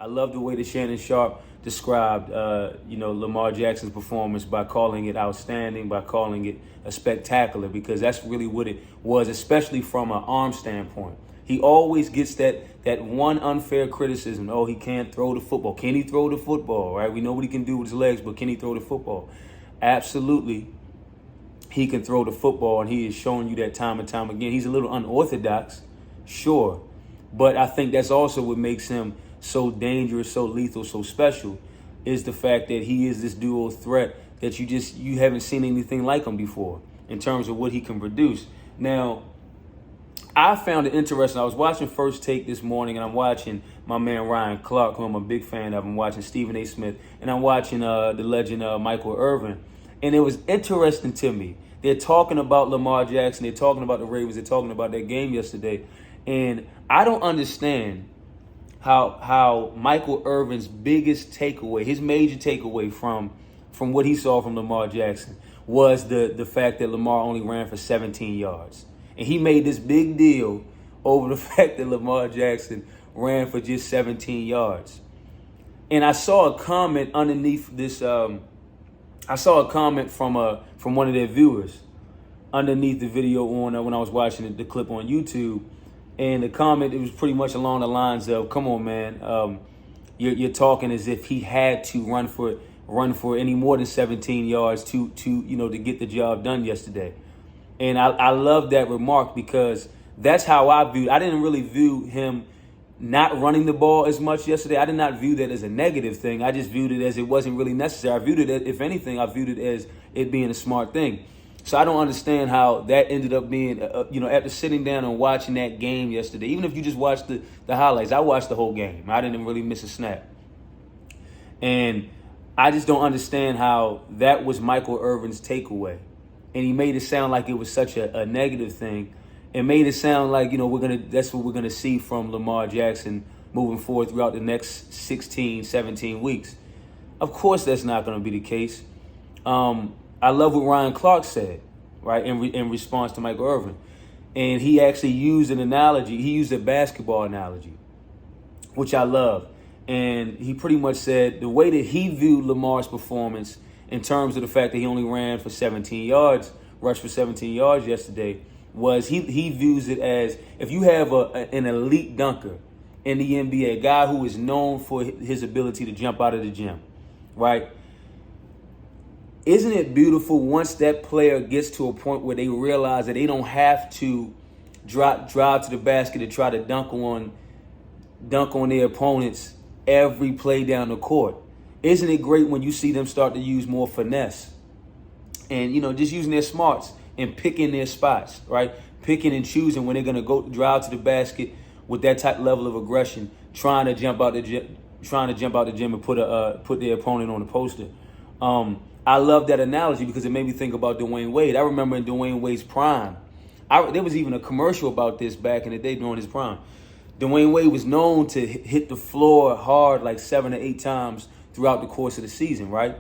I love the way that Shannon Sharp described, Lamar Jackson's performance by calling it outstanding, by calling it a spectacular, because that's really what it was, especially from an arm standpoint. He always gets that one unfair criticism. Oh, he can't throw the football. Can he throw the football, right? We know what he can do with his legs, but can he throw the football? Absolutely, he can throw the football, and he is showing you that time and time again. He's a little unorthodox, sure, but I think that's also what makes him so dangerous, so lethal, so special, is the fact that he is this dual threat that you haven't seen anything like him before in terms of what he can produce. Now, I found it interesting. I was watching First Take this morning, and I'm watching my man Ryan Clark, who I'm a big fan of. I'm watching Stephen A. Smith, and I'm watching the legend Michael Irvin. And it was interesting to me. They're talking about Lamar Jackson. They're talking about the Ravens. They're talking about that game yesterday. And I don't understand how Michael Irvin's biggest takeaway, his major takeaway from what he saw from Lamar Jackson was the fact that Lamar only ran for 17 yards. And he made this big deal over the fact that Lamar Jackson ran for just 17 yards. And I saw a comment underneath this. I saw a comment from one of their viewers underneath the video on when I was watching the clip on YouTube. And the comment, it was pretty much along the lines of, "Come on, man, you're talking as if he had to run for any more than 17 yards to get the job done yesterday." And I love that remark, because that's how I viewed. I didn't really view him not running the ball as much yesterday. I did not view that as a negative thing. I just viewed it as it wasn't really necessary. I viewed it as, if anything, I viewed it as it being a smart thing. So I don't understand how that ended up being, after sitting down and watching that game yesterday, even if you just watched the highlights, I watched the whole game. I didn't really miss a snap. And I just don't understand how that was Michael Irvin's takeaway. And he made it sound like it was such a negative thing. It made it sound like, that's what we're going to see from Lamar Jackson moving forward throughout the next 16, 17 weeks. Of course, that's not going to be the case. I love what Ryan Clark said, right, in response to Michael Irvin. And he actually used an analogy. He used a basketball analogy, which I love. And he pretty much said the way that he viewed Lamar's performance in terms of the fact that he only ran for 17 yards, rushed for 17 yards yesterday, was he views it as, if you have an elite dunker in the NBA, a guy who is known for his ability to jump out of the gym, right? Isn't it beautiful once that player gets to a point where they realize that they don't have to drive to the basket to try to dunk on their opponents every play down the court? Isn't it great when you see them start to use more finesse and, just using their smarts and picking their spots, right? Picking and choosing when they're going to go drive to the basket with that type level of aggression, trying to jump out the gym and put their opponent on the poster. I love that analogy because it made me think about Dwayne Wade. I remember in Dwayne Wade's prime, there was even a commercial about this back in the day during his prime. Dwayne Wade was known to hit the floor hard like 7 to 8 times throughout the course of the season, right?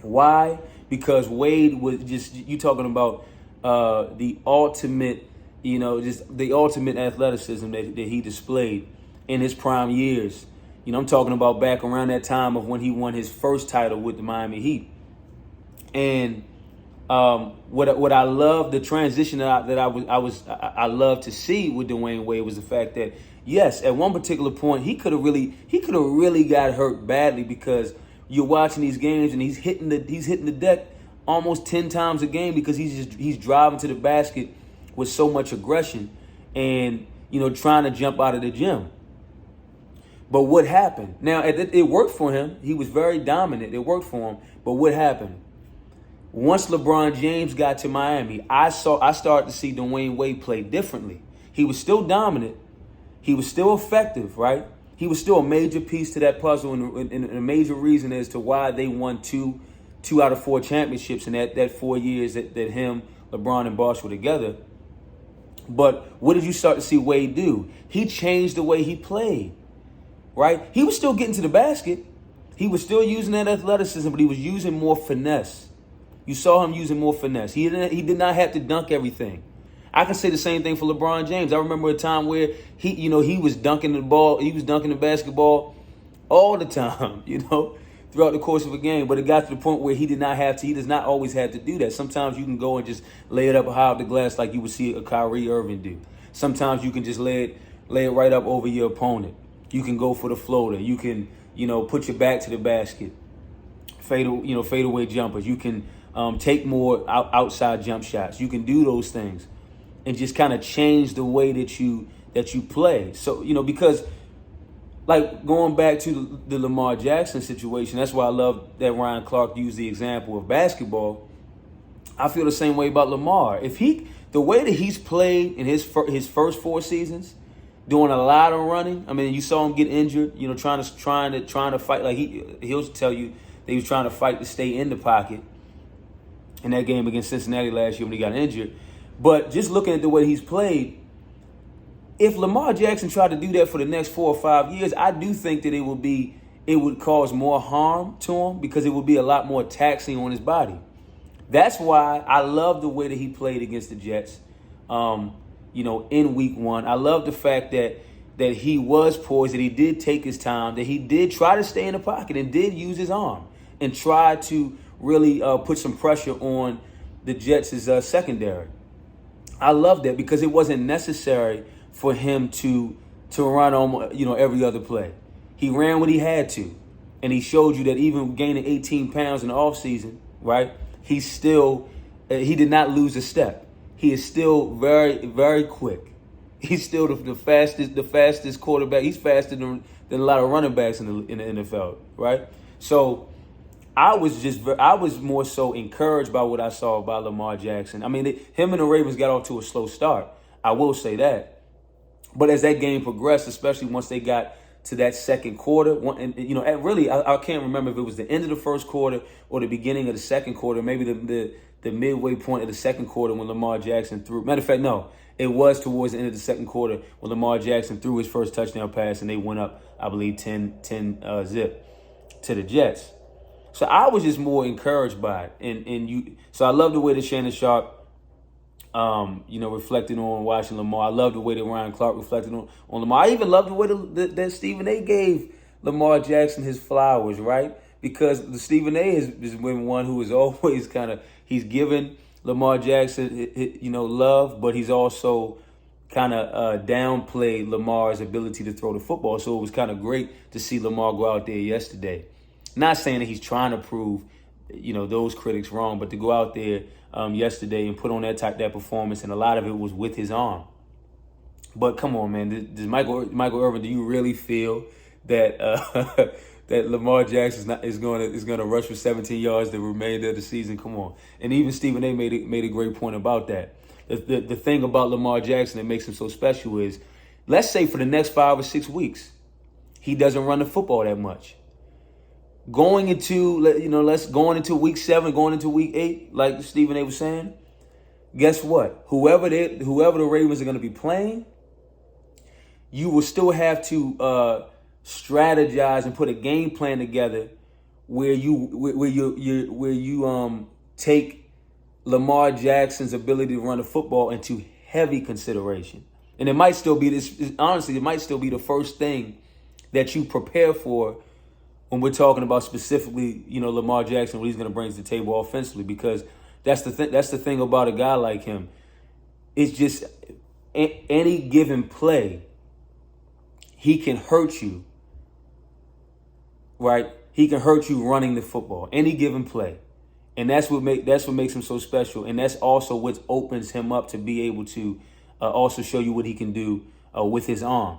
Why? Because Wade was you talking about the ultimate, just the ultimate athleticism that he displayed in his prime years. I'm talking about back around that time of when he won his first title with the Miami Heat. And what I love, the transition that I love to see with Dwayne Wade was the fact that, yes, at one particular point he could have really got hurt badly, because you're watching these games and he's hitting the deck almost 10 times a game because he's driving to the basket with so much aggression and trying to jump out of the gym. But what happened? Now, it worked for him. He was very dominant. It worked for him. But what happened? Once LeBron James got to Miami, I started to see Dwayne Wade play differently. He was still dominant. He was still effective, right? He was still a major piece to that puzzle and a major reason as to why they won two out of 4 championships in that 4 years that him, LeBron, and Bosh were together. But what did you start to see Wade do? He changed the way he played, right? He was still getting to the basket. He was still using that athleticism, but he was using more finesse. You saw him using more finesse. He did not have to dunk everything. I can say the same thing for LeBron James. I remember a time where he was dunking the ball. He was dunking the basketball all the time, throughout the course of a game. But it got to the point where he does not always have to do that. Sometimes you can go and just lay it up high off the glass like you would see a Kyrie Irving do. Sometimes you can just lay it right up over your opponent. You can go for the floater. You can, put your back to the basket. Fade away jumpers. You can take more outside jump shots. You can do those things and just kind of change the way that you play. So, because like going back to the Lamar Jackson situation, that's why I love that Ryan Clark used the example of basketball. I feel the same way about Lamar. The way that he's played in his first 4 seasons, doing a lot of running. I mean, you saw him get injured, trying to fight. Like he'll tell you that he was trying to fight to stay in the pocket in that game against Cincinnati last year when he got injured. But just looking at the way he's played, if Lamar Jackson tried to do that for the next 4 or 5 years, I do think that it would cause more harm to him because it would be a lot more taxing on his body. That's why I love the way that he played against the Jets, in week 1. I love the fact that he was poised, that he did take his time, that he did try to stay in the pocket and did use his arm and try to really put some pressure on the Jets' secondary. I love that because it wasn't necessary for him to run on every other play. He ran what he had to, and he showed you that even gaining 18 pounds in the offseason, right? He did not lose a step. He is still very, very quick. He's still the fastest quarterback. He's faster than a lot of running backs in the NFL, right? So I was more so encouraged by what I saw by Lamar Jackson. I mean, him and the Ravens got off to a slow start. I will say that. But as that game progressed, especially once they got to that second quarter, I can't remember if it was the end of the first quarter or the beginning of the second quarter, maybe the midway point of the second quarter when Lamar Jackson threw. Matter of fact, no, it was towards the end of the second quarter when Lamar Jackson threw his first touchdown pass and they went up, I believe, 10-zip to the Jets. So I was just more encouraged by it. So I love the way that Shannon Sharp reflected on watching Lamar. I love the way that Ryan Clark reflected on Lamar. I even love the way that Stephen A. gave Lamar Jackson his flowers, right? Because the Stephen A. has been one who is always he's given Lamar Jackson, love, but he's also kind of downplayed Lamar's ability to throw the football. So it was kind of great to see Lamar go out there yesterday. Not saying that he's trying to prove, those critics wrong, but to go out there yesterday and put on that performance, and a lot of it was with his arm. But come on, man, does Michael Irvin? Do you really feel that that Lamar Jackson is going to rush for 17 yards the remainder of the season? Come on, and even Stephen A. made a great point about that. The thing about Lamar Jackson that makes him so special is, let's say for the next 5 or 6 weeks, he doesn't run the football that much. Going into week 7, going into week 8, like Stephen A. was saying, guess what? Whoever the Ravens are going to be playing, you will still have to strategize and put a game plan together where you take Lamar Jackson's ability to run the football into heavy consideration. And it might still be the first thing that you prepare for when we're talking about specifically, Lamar Jackson, what he's going to bring to the table offensively, because that's the thing about a guy like him. It's just any given play, he can hurt you, right? He can hurt you running the football, any given play. And that's what makes him so special. And that's also what opens him up to be able to also show you what he can do with his arm.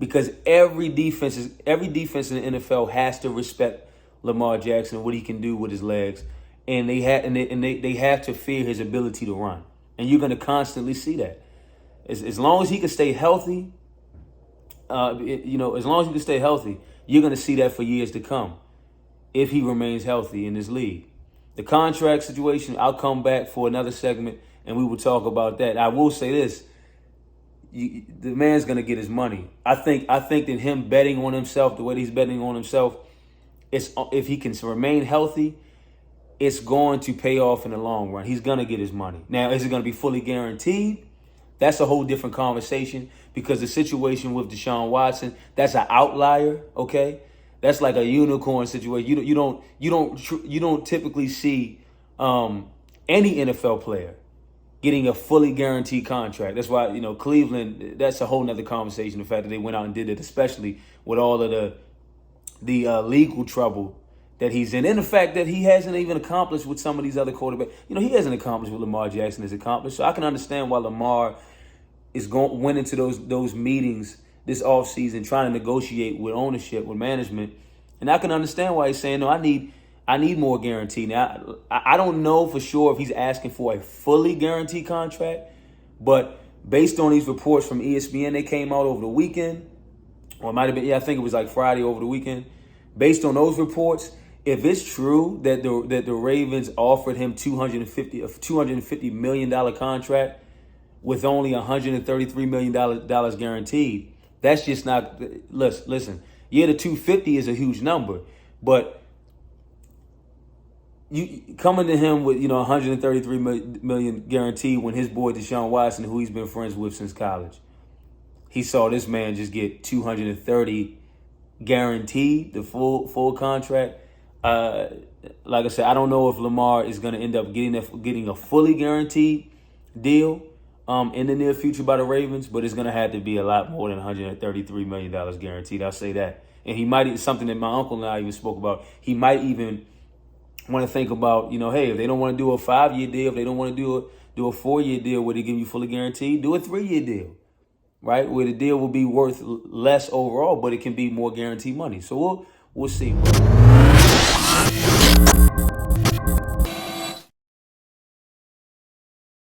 Because every defense in the NFL has to respect Lamar Jackson and what he can do with his legs, and they have to fear his ability to run. And you're going to constantly see that. As long as he can stay healthy, you're going to see that for years to come. If he remains healthy in this league, the contract situation, I'll come back for another segment and we will talk about that. I will say this. The man's going to get his money. I think that him betting on himself, the way he's betting on himself, if he can remain healthy, it's going to pay off in the long run. He's going to get his money. Now, is it going to be fully guaranteed? That's a whole different conversation, because the situation with Deshaun Watson, that's an outlier, okay? That's like a unicorn situation. You don't typically see any NFL player getting a fully guaranteed contract. That's why, Cleveland, that's a whole nother conversation. The fact that they went out and did it, especially with all of the legal trouble that he's in. And the fact that he hasn't even accomplished with some of these other quarterbacks. He hasn't accomplished what Lamar Jackson has accomplished. So I can understand why Lamar went into those meetings this offseason trying to negotiate with ownership, with management. And I can understand why he's saying, no, I need more guarantee. Now, I don't know for sure if he's asking for a fully guaranteed contract, but based on these reports from ESPN, they came out over the weekend, or it might have been, I think it was like Friday over the weekend. Based on those reports, if it's true that the Ravens offered him $250 million contract with only $133 million guaranteed, that's just not. Listen. Yeah, the 250 is a huge number, but you coming to him with 133 million guaranteed when his boy Deshaun Watson, who he's been friends with since college, he saw this man just get 230 guaranteed, the full contract. Like I said, I don't know if Lamar is going to end up getting a fully guaranteed deal in the near future by the Ravens, but it's going to have to be a lot more than $133 million guaranteed. I'll say that. And he might, something that my uncle and I even spoke about, he might even want to think about, hey, if they don't want to do a 5-year deal, if they don't want to do a 4-year deal where they give you fully guaranteed, do a 3-year deal, right? Where the deal will be worth less overall, but it can be more guaranteed money. So we'll see.